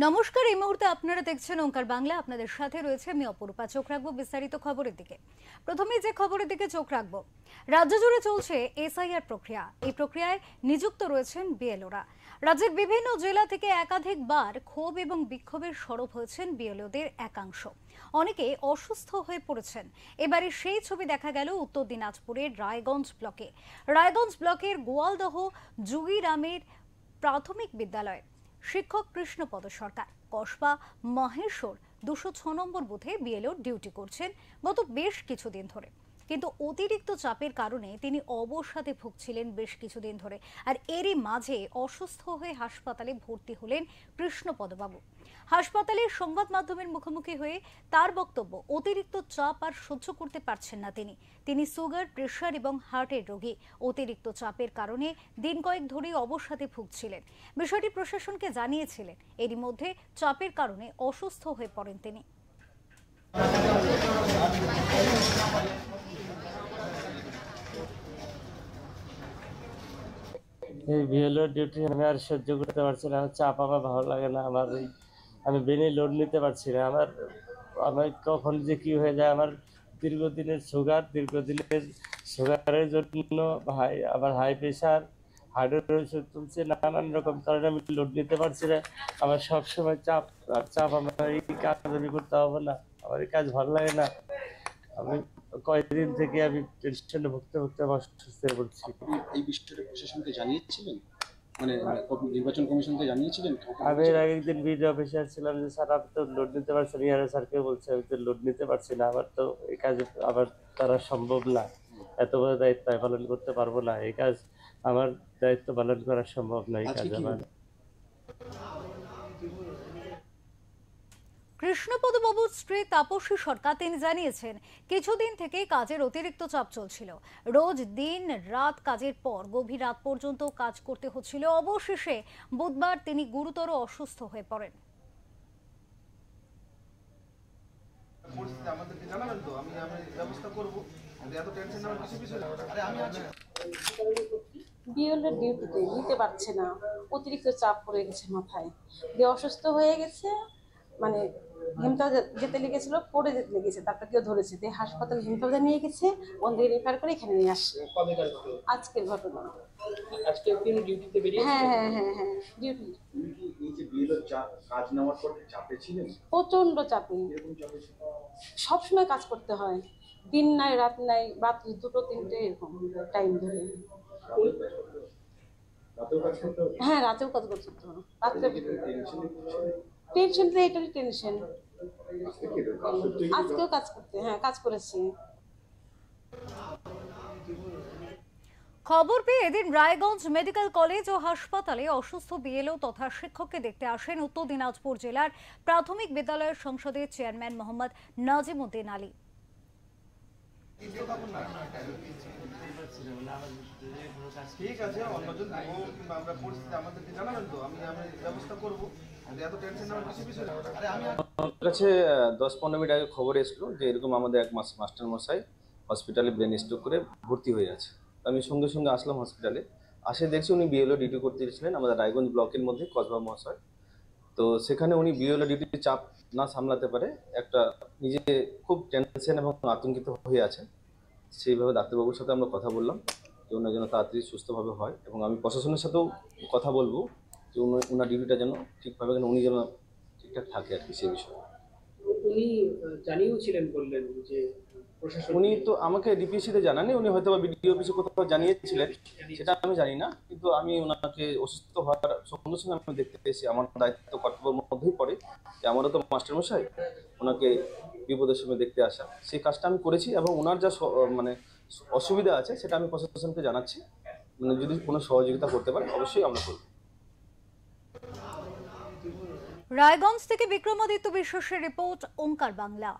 নমস্কার, এই মুহূর্তে আপনারা দেখছেন ওঙ্কার বাংলা। আপনাদের সাথে রয়েছে আমি অপরূপা। চোখ রাখবো বিস্তারিত খবরের দিকে। প্রথমে যে খবরের দিকে চোখ রাখবো, রাজ্য জুড়ে চলছে এসআইআর প্রক্রিয়া। এই প্রক্রিয়ায় নিযুক্ত রয়েছেন বিএলওরা। রাজ্যের বিভিন্ন জেলা থেকে একাধিকবার ক্ষোভ এবং বিক্ষোভের সরব হয়েছেন বিএলওদের একাংশ। অনেকে অসুস্থ হয়ে পড়েছেন। এবারে সেই ছবি দেখা গেল উত্তর দিনাজপুরের রায়গঞ্জ ব্লকে। রায়গঞ্জ ব্লকের গোয়ালদহ যুগিরামের প্রাথমিক বিদ্যালয় শিক্ষক কৃষ্ণপদ সরকার কসবা মহেশ্বর ২০৬ নম্বর বুথে বিএলও ডিউটি করছেন গত বেশ কিছুদিন ধরে, কিন্তু অতিরিক্ত চাপের কারণে তিনি অবসাদে ভুগছিলেন বেশ কিছুদিন ধরে। আর এরই মাঝে অসুস্থ হয়ে হাসপাতালে ভর্তি হলেন কৃষ্ণপদবাবু। হাসপাতালের সংবাদ মাধ্যমের মুখোমুখি হয়ে তার বক্তব্য, অতিরিক্ত চাপ আর সহ্য করতে পারছেন না তিনি সুগার, প্রেশার এবং হার্টের রোগী। অতিরিক্ত চাপের কারণে দিন কয়েক ধরেই অবসাদে ভুগছিলেন। বিষয়টি প্রশাসনকে জানিয়েছিলেন। এরই মধ্যে চাপের কারণে অসুস্থ হয়ে পড়েন তিনি। এই বিএলও ডিউটি আমি আর সহ্য করতে পারছি না। চাপ আমার ভালো লাগে না। আমি বেনি লোড নিতে পারছি না। আমার কখন যে কি হয়ে যায়। আমার দীর্ঘদিনের সুগারের জন্য আবার হাই প্রেশার, হার্টের ওষুধ তুলছে, নানান রকম কারণে আমি লোড নিতে পারছি না। আমার সবসময় চাপ আমার এই কাজ আমি করতে হবে না। আমার এই কাজ ভালো লাগে না। আমি কয়েকদিন থেকে আমি টেনশনে ভুগতে অসুস্থ হয়ে পড়ছি। এই বিষয়টা প্রশাসনকে জানিয়েছিলেন, মানে নির্বাচন কমিশনকে জানিয়েছিলেন? আমি এর আগে একদিন বিডিও অফিসে ছিলাম যে স্যার আপনি তো লোড নিতে পারছেন, ইয়ারে স্যারকে বলছে আমি তো লোড নিতে পারছি না। আমার তো এই কাজ আমার দ্বারা সম্ভব না। এত বড় দায়িত্ব পালন করতে পারবো না। এই কাজ আমার দায়িত্ব পালন করা সম্ভব না। এই কাজ আমার। কৃষ্ণপদবাবুর স্ত্রী তাপসী সরকার তিনি জানিয়েছেন, কিছুদিন থেকে কাজের অতিরিক্ত চাপ চলছিল। রোজ দিন রাত কাজের পর গভীর রাত পর্যন্ত কাজ করতে হচ্ছিল। অবশেষে বুধবার তিনি গুরুতর অসুস্থ হয়ে পড়েন। বিএলও ডিউটিতে নিতে পারছে না, অতিরিক্ত চাপ পড়ে গেছে মাথায় দিয়ে অসুস্থ হয়ে গেছে। মানে হেমতাবাদে যেতে লেগেছিল, পড়ে যেতে লেগেছে, তারপর কেউ ধরেছে দিয়ে হাসপাতালে হেমতাবাদে নিয়ে গেছে, ওদের রেফার করে এখানে নিয়ে আসছে। আজকের ঘটনা। আজকে তিনি ডিউটিতে বেরিয়েছেন? হ্যাঁ ডিউটি। এই যে বিএলও কাজ নেওয়ার পর চাপে ছিলেন? প্রচন্ড চাপে। সবসময় কাজ করতে হয়, দিন নাই রাত নাই, রাত 2-3টে এরকম টাইম ধরে। হ্যাঁ, রাতেও কাজ করতে হতো। রাত্রে টেনশন তো এটারই টেনশন। আজকেও কাজ করেছি। খবর পেয়ে এদিন রায়গঞ্জ মেডিকেল কলেজ ও হাসপাতালে অসুস্থ বিএলও তথা শিক্ষককে দেখতে আসেন উত্তর দিনাজপুর জেলার প্রাথমিক বিদ্যালয়ের সংসদের চেয়ারম্যান মোহাম্মদ নাজিমউদ্দিন আলী। ঠিক আছে, অন্যজন আমরা পরিস্থিতি আমাদেরকে জানাবেন তো, আমি ব্যবস্থা করব। এত টেনশন নেওয়ার কিছু বিষয় না। আমার কাছে 10-15 মিনিট আগে খবর এসেছিল যে এরকম আমাদের এক মাস্টার মশাই হসপিটালে ব্রেন স্ট্রোক করে ভর্তি হয়ে আছে। আমি সঙ্গে সঙ্গে আসলাম হসপিটালে। দেখছি উনি বিএলও ডিউটি করতে ছিলেন আমাদের রায়গঞ্জ ব্লকের মধ্যে কসবা মহাশয়। তো সেখানে উনি বিএলও ডিউটির চাপ না সামলাতে পারে একটা নিজে খুব টেনশন এবং আতঙ্কিত হয়ে আছেন। সেইভাবে ডাক্তারবাবুর সাথে আমরা কথা বললাম যে ওনার যেন তাড়াতাড়ি সুস্থভাবে হয়, এবং আমি প্রশাসনের সাথেও কথা বলবো যে ওনার ডিউটিটা যেন ঠিকভাবে উনি যেন ঠিকঠাক থাকে আর কি। সেই বিষয়ে উনি জানিয়েছিলেন বললেন যে উনি তো আমাকে ডিপিএসসিতে জানাননি, উনি হয়তো বিডিও অফিসে কোথাও জানিয়েছিলেন, সেটা আমি জানি না। কিন্তু আমি ওনাকে অসুস্থ হওয়ার সঙ্গে সঙ্গে আমি দেখতে পেয়েছি। আমার দায়িত্ব কর্তব্যের মধ্যেই পড়ে যে আমারও তো মাস্টারমশাই, ওনাকে বিপদের সময় দেখতে আসা, সেই কাজটা আমি করেছি। এবং ওনার যা মানে অসুবিধা আছে সেটা আমি প্রশাসনকে জানাচ্ছি। মানে যদি কোনো সহযোগিতা করতে পারে অবশ্যই আমরা করব। রায়গঞ্জ থেকে বিক্রমাদিত্য বিশ্বাসের রিপোর্ট, ওঙ্কার বাংলা।